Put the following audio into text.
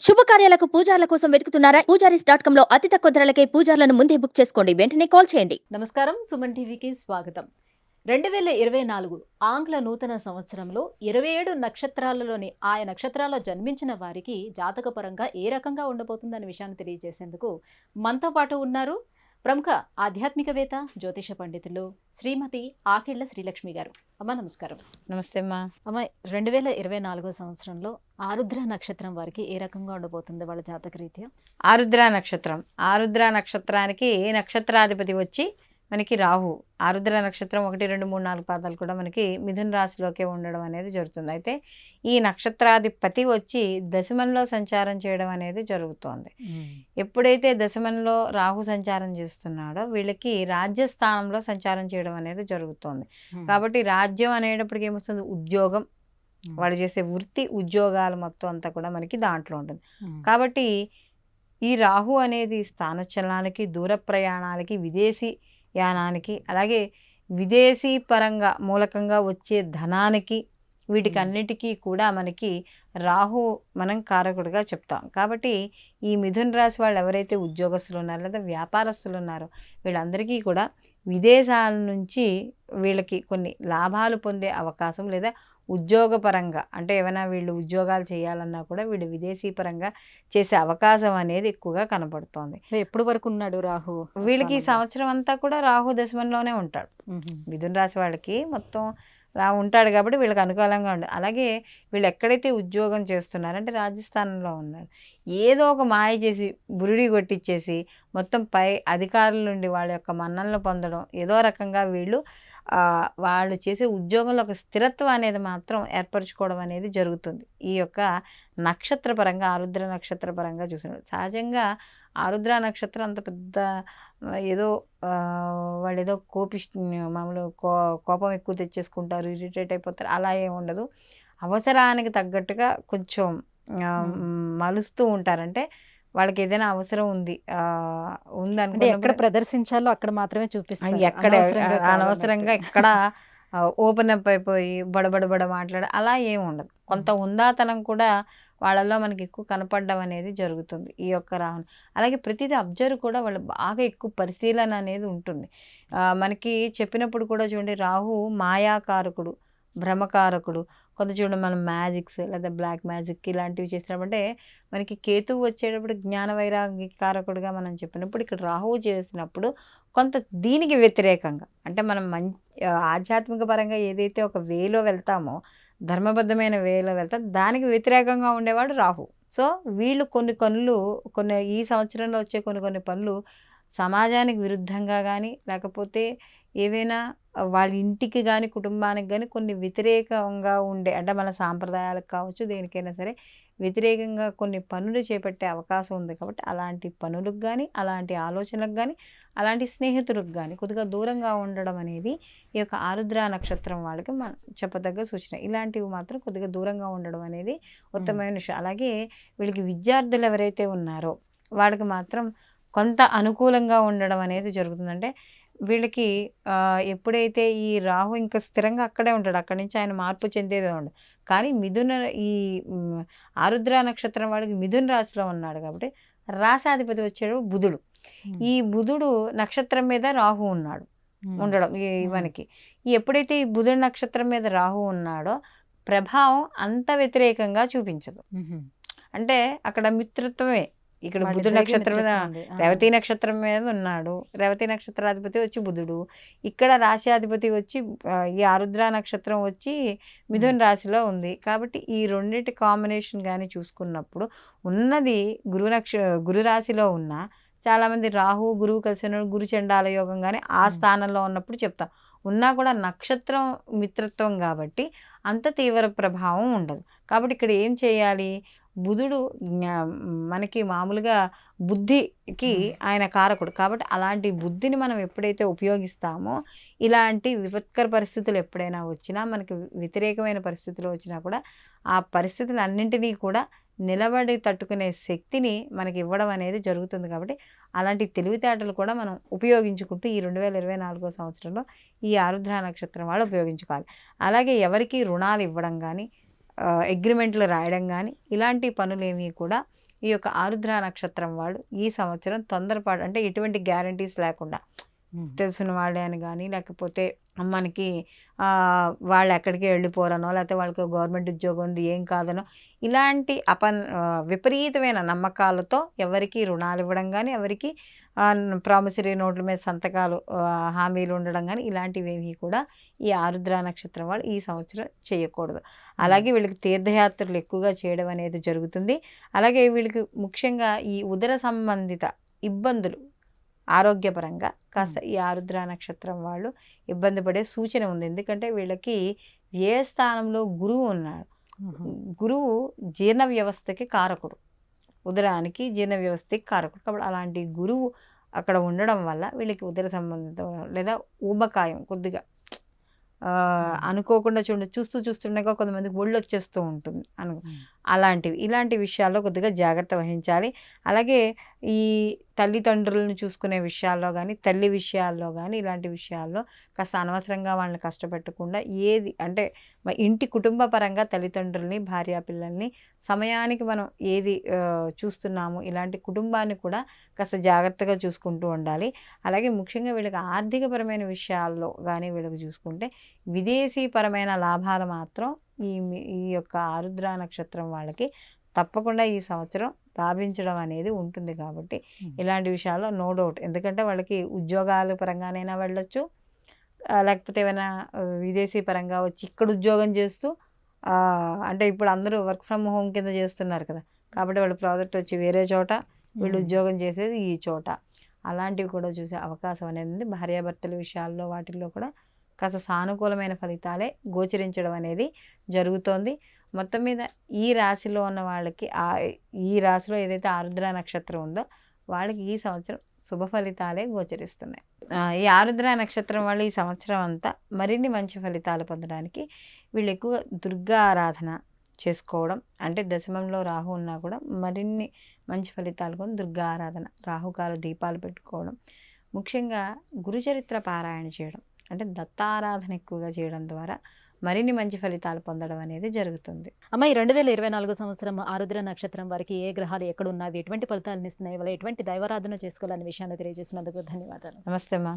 శుభకార్యాలకు పూజార్ల కోసం వెతుకుతున్నారా? పూజారీస్.com లో అతి తక్కువ ధరలకే పూజార్లను ముందే బుక్ చేసుకోండి. వెంటనే కాల్ చేయండి. నమస్కారం, సుమన్ టీవీకి స్వాగతం. 2024 ఆంగ్ల నూతన సంవత్సరంలో 27 నక్షత్రాలలోని ఆయా నక్షత్రాల్లో జన్మించిన వారికి జాతకపరంగా ఏ రకంగా ఉండబోతుందనే విషయాన్ని తెలియజేసేందుకు మనతో పాటు ఉన్నారు ప్రముఖ ఆధ్యాత్మికవేత్త, జ్యోతిష పండితులు శ్రీమతి ఆకిళ్ల శ్రీలక్ష్మి గారు. అమ్మ నమస్కారం. నమస్తే అమ్మా. అమ్మ, 2024 సంవత్సరంలో ఆరుద్ర నక్షత్రం వారికి ఏ రకంగా ఉండబోతుంది వాళ్ళ జాతక రీత్యా? ఆరుద్ర నక్షత్రానికి నక్షత్రాధిపతి వచ్చి మనకి రాహు. ఆరుద్ర నక్షత్రం 1, 2, 3, 4 పాదాలు కూడా మనకి మిథున రాశిలోకే ఉండడం అనేది జరుగుతుంది. అయితే ఈ నక్షత్రాధిపతి వచ్చి దశమంలో సంచారం చేయడం అనేది జరుగుతోంది. ఎప్పుడైతే దశమంలో రాహు సంచారం చేస్తున్నాడో వీళ్ళకి రాజ్యస్థానంలో సంచారం చేయడం అనేది జరుగుతోంది. కాబట్టి రాజ్యం అనేటప్పటికి ఏమొస్తుంది? ఉద్యోగం, వాళ్ళు చేసే వృత్తి, ఉద్యోగాలు మొత్తం అంతా కూడా మనకి దాంట్లో ఉంటుంది. కాబట్టి ఈ రాహు అనేది స్థానచలనానికి, దూర ప్రయాణాలకి, విదేశీ యానానికి, అలాగే విదేశీ పరంగా మూలకంగా వచ్చే ధనానికి, వీటికన్నిటికీ కూడా మనకి రాహు మనం కారకుడిగా చెప్తాం. కాబట్టి ఈ మిథున రాశి వాళ్ళు ఎవరైతే ఉద్యోగస్తులు ఉన్నారో లేదా వ్యాపారస్తులు ఉన్నారో వీళ్ళందరికీ కూడా విదేశాల నుంచి వీళ్ళకి కొన్ని లాభాలు పొందే అవకాశం, లేదా ఉద్యోగపరంగా అంటే ఏమైనా వీళ్ళు ఉద్యోగాలు చేయాలన్నా కూడా వీళ్ళు విదేశీ పరంగా చేసే అవకాశం అనేది ఎక్కువగా కనబడుతోంది. సో ఎప్పుడు వరకు ఉన్నాడు రాహు వీళ్ళకి ఈ సంవత్సరం అంతా కూడా రాహు దశమంలోనే ఉంటాడు. మిథున రాశి వాళ్ళకి మొత్తం రాహు ఉంటాడు కాబట్టి వీళ్ళకి అనుకూలంగా ఉండదు. అలాగే వీళ్ళు ఎక్కడైతే ఉద్యోగం చేస్తున్నారంటే రాజస్థానంలో ఉన్నారు, ఏదో ఒక మాయ చేసి బురిడి కొట్టించేసి మొత్తం పై అధికారుల నుండి వాళ్ళ యొక్క మన్ననలు పొందడం, ఏదో రకంగా వీళ్ళు వాళ్ళు చేసే ఉద్యోగంలో ఒక స్థిరత్వం అనేది మాత్రం ఏర్పరచుకోవడం అనేది జరుగుతుంది. ఈ యొక్క నక్షత్రపరంగా, ఆరుద్ర నక్షత్రపరంగా చూసినప్పుడు సహజంగా ఆరుద్ర నక్షత్రం అంత పెద్ద ఏదో వాళ్ళు ఏదో మామూలు కోపం ఎక్కువ తెచ్చేసుకుంటారు, ఇరిటేట్ అయిపోతారు, అలా ఏమి ఉండదు. అవసరానికి తగ్గట్టుగా కొంచెం మలుస్తూ ఉంటారంటే వాళ్ళకి ఏదైనా అవసరం ఉంది అంటే ఎక్కడ ప్రదర్శించాలో అక్కడ మాత్రమే చూపిస్తారు. ఎక్కడ అనవసరంగా ఎక్కడ ఓపెన్ అప్ అయిపోయి బడబడబడ మాట్లాడ అలా ఏమి ఉండదు. కొంత హుందాతనం కూడా వాళ్ళల్లో మనకి ఎక్కువ కనపడడం అనేది జరుగుతుంది ఈ యొక్క రాహుని. అలాగే ప్రతిదీ అబ్జర్వ్ కూడా వాళ్ళు బాగా ఎక్కువ పరిశీలన అనేది ఉంటుంది. మనకి చెప్పినప్పుడు కూడా చూడండి, రాహు మాయాకారకుడు, భ్రమకారకుడు. కొంత చూడండి మనం మ్యాజిక్స్ లేదా బ్లాక్ మ్యాజిక్ ఇలాంటివి చేసినప్పుడంటే మనకి కేతువు వచ్చేటప్పుడు జ్ఞాన వైరాగ్య కారకుడుగా మనం చెప్పినప్పుడు, ఇక్కడ రాహువు చేసినప్పుడు కొంత దీనికి వ్యతిరేకంగా అంటే మనం ఆధ్యాత్మిక పరంగా ఏదైతే ఒక వేలో వెళ్తామో, ధర్మబద్ధమైన వేలో వెళ్తాం, దానికి వ్యతిరేకంగా ఉండేవాడు రాహు. సో వీళ్ళు కొన్ని ఈ సంవత్సరంలో వచ్చే కొన్ని పనులు సమాజానికి విరుద్ధంగా కానీ, లేకపోతే ఏవైనా వాళ్ళ ఇంటికి కానీ, కుటుంబానికి కానీ కొన్ని వ్యతిరేకంగా ఉండే, అంటే మన సాంప్రదాయాలకు కావచ్చు, దేనికైనా సరే వ్యతిరేకంగా కొన్ని పనులు చేపట్టే అవకాశం ఉంది. కాబట్టి అలాంటి పనులకు కానీ, అలాంటి ఆలోచనలకు కానీ, అలాంటి స్నేహితులకు కానీ కొద్దిగా దూరంగా ఉండడం అనేది ఈ యొక్క ఆరుద్ర నక్షత్రం వాళ్ళకి మనం చెప్పదగ్గ సూచన. ఇలాంటివి మాత్రం కొద్దిగా దూరంగా ఉండడం అనేది ఉత్తమమైన విషయం. అలాగే వీళ్ళకి విద్యార్థులు ఎవరైతే ఉన్నారో వాళ్ళకి మాత్రం కొంత అనుకూలంగా ఉండడం అనేది జరుగుతుందంటే వీళ్ళకి ఎప్పుడైతే ఈ రాహు ఇంకా స్థిరంగా అక్కడే ఉంటాడు, అక్కడి నుంచి ఆయన మార్పు చెందేదే ఉండదు. కానీ ఈ ఆరుద్ర నక్షత్రం వాళ్ళకి మిథున రాశిలో ఉన్నాడు కాబట్టి రాశాధిపతి వచ్చాడు బుధుడు. ఈ బుధుడు నక్షత్రం మీద రాహు ఉండడం మనకి ఎప్పుడైతే ఈ బుధుడు నక్షత్రం మీద రాహు ఉన్నాడో ప్రభావం అంత వ్యతిరేకంగా చూపించదు. అంటే అక్కడ మిత్రత్వమే. ఇక్కడ బుధుడు నక్షత్రం మీద, రేవతి నక్షత్రం మీద ఉన్నాడు, రేవతి నక్షత్రాధిపతి వచ్చి బుధుడు, ఇక్కడ రాశి వచ్చి ఈ ఆరుద్ర నక్షత్రం వచ్చి మిథున రాశిలో ఉంది. కాబట్టి ఈ రెండింటి కాంబినేషన్ కానీ చూసుకున్నప్పుడు ఉన్నది గురు రాశిలో ఉన్న చాలామంది రాహు గురువు కలిసిన గురు చండాల యోగం కానీ ఆ స్థానంలో ఉన్నప్పుడు చెప్తాం. ఉన్నా కూడా నక్షత్రం మిత్రత్వం కాబట్టి అంత తీవ్ర ప్రభావం ఉండదు. కాబట్టి ఇక్కడ ఏం చేయాలి? బుధుడు మనకి మామూలుగా బుద్ధికి ఆయన కారకుడు కాబట్టి అలాంటి బుద్ధిని మనం ఎప్పుడైతే ఉపయోగిస్తామో, ఇలాంటి విపత్కర పరిస్థితులు ఎప్పుడైనా వచ్చినా, మనకి వ్యతిరేకమైన పరిస్థితులు వచ్చినా కూడా ఆ పరిస్థితులన్నింటినీ కూడా నిలబడి తట్టుకునే శక్తిని మనకి ఇవ్వడం అనేది జరుగుతుంది. కాబట్టి అలాంటి తెలివితేటలు కూడా మనం ఉపయోగించుకుంటూ ఈ 2024 సంవత్సరంలో ఈ ఆరుద్ర నక్షత్రం వాళ్ళు ఉపయోగించుకోవాలి. అలాగే ఎవరికి రుణాలు ఇవ్వడం కానీ, అగ్రిమెంట్లు రాయడం కానీ ఇలాంటి పనులేమీ కూడా ఈ యొక్క ఆరుద్ర నక్షత్రం వాళ్ళు ఈ సంవత్సరం తొందరపాటు అంటే ఎటువంటి గ్యారంటీస్ లేకుండా తెలిసిన వాళ్ళే అని కానీ లేకపోతే మనకి వాళ్ళు ఎక్కడికి వెళ్ళిపోరనో లేకపోతే వాళ్ళకి గవర్నమెంట్ ఉద్యోగం ఉంది ఏం కాదనో ఇలాంటి విపరీతమైన నమ్మకాలతో ఎవరికి రుణాలు ఇవ్వడం కానీ ఎవరికి ప్రామిసరీ నోట్ల మీద సంతకాలు హామీలు ఉండడం కానీ ఇలాంటివి ఏమీ కూడా ఈ ఆరుద్ర నక్షత్రం వాళ్ళు ఈ సంవత్సరం చేయకూడదు. అలాగే వీళ్ళకి తీర్థయాత్రలు ఎక్కువగా చేయడం అనేది జరుగుతుంది. అలాగే వీళ్ళకి ముఖ్యంగా ఈ ఉదర సంబంధిత ఇబ్బందులు ఆరోగ్యపరంగా కాస్త ఈ ఆరుద్ర నక్షత్రం వాళ్ళు ఇబ్బంది పడే సూచన ఉంది. ఎందుకంటే వీళ్ళకి ఏ స్థానంలో గురువు ఉన్నాడు. గురువు జీర్ణ వ్యవస్థకి కారకుడు, ఉదరానికి జీర్ణ వ్యవస్థకి కారకుడు. కాబట్టి అలాంటి గురువు అక్కడ ఉండడం వల్ల వీళ్ళకి ఉదర సంబంధిత లేదా ఊబకాయం కొద్దిగా అనుకోకుండా చూస్తుండగా కొంతమందికి ఒళ్ళు వచ్చేస్తూ ఉంటుంది అలాంటివి ఇలాంటి విషయాల్లో కొద్దిగా జాగ్రత్త వహించాలి. అలాగే ఈ తల్లిదండ్రులను చూసుకునే విషయాల్లో కానీ తల్లి విషయాల్లో కానీ ఇలాంటి విషయాల్లో కాస్త అనవసరంగా వాళ్ళని కష్టపెట్టకుండా ఏది అంటే ఇంటి కుటుంబ పరంగా తల్లిదండ్రుల్ని భార్యా పిల్లల్ని సమయానికి మనం ఏది చూస్తున్నాము ఇలాంటి కుటుంబాన్ని కూడా కాస్త జాగ్రత్తగా చూసుకుంటూ ఉండాలి. అలాగే ముఖ్యంగా వీళ్ళకి ఆర్థికపరమైన విషయాల్లో కానీ వీళ్ళకి చూసుకుంటే విదేశీపరమైన లాభాలు మాత్రం ఈ యొక్క ఆరుద్ర నక్షత్రం వాళ్ళకి తప్పకుండా ఈ సంవత్సరం లాభించడం అనేది ఉంటుంది. కాబట్టి ఇలాంటి విషయాల్లో నో డౌట్, ఎందుకంటే వాళ్ళకి ఉద్యోగాల పరంగానైనా వెళ్ళొచ్చు, లేకపోతే ఏమైనా విదేశీ పరంగా వచ్చి ఇక్కడ ఉద్యోగం చేస్తూ అంటే ఇప్పుడు అందరూ వర్క్ ఫ్రమ్ హోమ్ కింద చేస్తున్నారు కదా, కాబట్టి వాళ్ళ ప్రాజెక్ట్ వచ్చి వేరే చోట వీళ్ళు ఉద్యోగం చేసేది ఈ చోట అలాంటివి కూడా చూసే అవకాశం అనేది ఉంది. భార్యాభర్తల విషయాల్లో వాటిల్లో కూడా కాస్త సానుకూలమైన ఫలితాలే గోచరించడం అనేది జరుగుతోంది. మొత్తం మీద ఈ రాశిలో ఉన్న వాళ్ళకి ఈ రాశిలో ఏదైతే ఆరుద్ర నక్షత్రం ఉందో వాళ్ళకి ఈ సంవత్సరం శుభ ఫలితాలే గోచరిస్తున్నాయి. ఈ ఆరుద్ర నక్షత్రం వాళ్ళు ఈ సంవత్సరం అంతా మరిన్ని మంచి ఫలితాలు పొందడానికి వీళ్ళు ఎక్కువ దుర్గా ఆరాధన చేసుకోవడం, అంటే దశమంలో రాహు ఉన్నా కూడా మరిన్ని మంచి ఫలితాలు కొని దుర్గా ఆరాధన, రాహుకాల దీపాలు పెట్టుకోవడం, ముఖ్యంగా గురుచరిత్ర పారాయణ చేయడం అంటే దత్తారాధన ఎక్కువగా చేయడం ద్వారా మరిన్ని మంచి ఫలితాలు పొందడం అనేది జరుగుతుంది. అమ్మ, ఈ 2024 సంవత్సరం ఆరుద్ర నక్షత్రం వారికి ఏ గ్రహాలు ఎక్కడున్నవి, ఎటువంటి ఫలితాలను ఇస్తున్నాయి, వాళ్ళ ఎటువంటి దైవారాధన చేసుకోవాలనే విషయాన్ని తెలియజేసినందుకు ధన్యవాదాలు. నమస్తే అమ్మా.